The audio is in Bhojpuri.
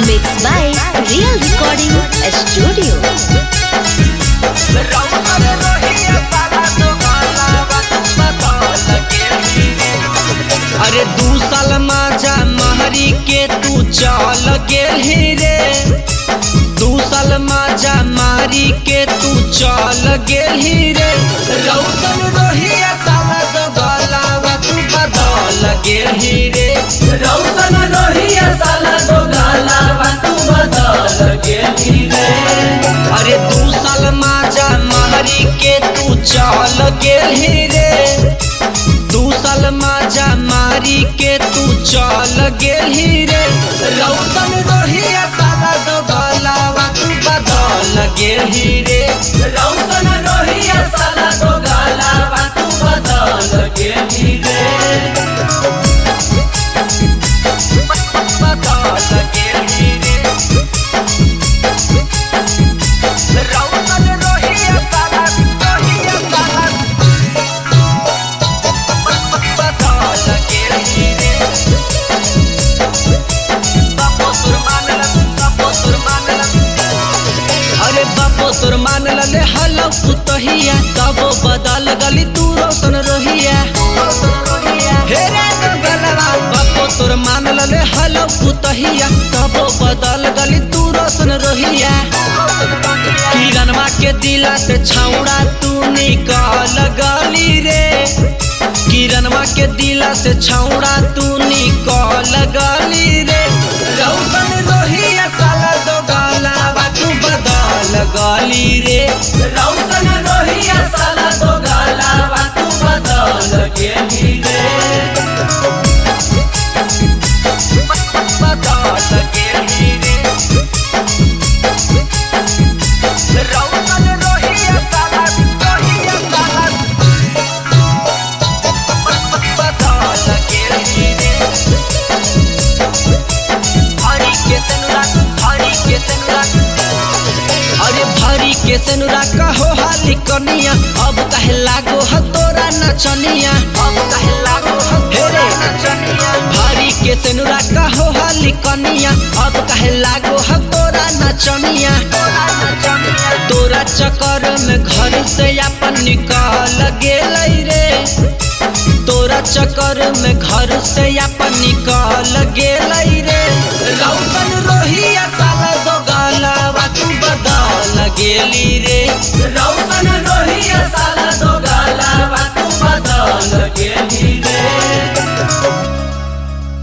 Mixed by Real Recording Studio. अरे 2 साल माजा महरी के तू चल गेल रे। 2 साल माजा मारी के तू चल गेल रे। रौशन रोहिया साला दो गलावा तू बदल गेल रे। रौशन रोहिया साला दो गलावा तू बदल गेल रे। अरे 2 साल माजा महरी के तू चल गेल रे। 2 साल माजा मारी के तू चल गेल रे। रौशन रोहिया साला दो गलावा तू बदल गेल रे। रौशन रोहिया साला दो गलावा तू बदल गेल रे। बदल गेल रे। रौशन रोहिया साला तोर मान लले हलौ पुतहिया तबो बदल गली तू रौशन रोहिया। हे रे तो गलवा बापो तोर मान लले हलौ पुतहिया तबो बदल गली तू रौशन रोहिया। किरणवा के दिला से छौड़ा तू निकाल गली रे। किरणवा के दिला से छौड़ा तू निकाल गली रे। रौशन रोहिया साला दो गलावा तू बदल गली रे। रौशन रोहिया साला दो गलावा तू बदल गेली रे। बदल गेली रे। रौशन रोहिया साला बदल गेली रे। अरे भारी के सेनुरा कहो हाली कनिया अब कहे लागो ह तोरा नचनिया। अब कहे लागो ह तोरा नचनिया। भारी के सेनुरा कहो हाली कनिया अब कहे लागो ह तोरा नचनिया। तोरा चक्कर में घर से अपन निकाल गेल रे। तोरा चक्कर में घर से अपन निकाल गेल रे। रौशन रोहिया साला दो गलावा तू बदल गेली रे। रौशन रोहिया साला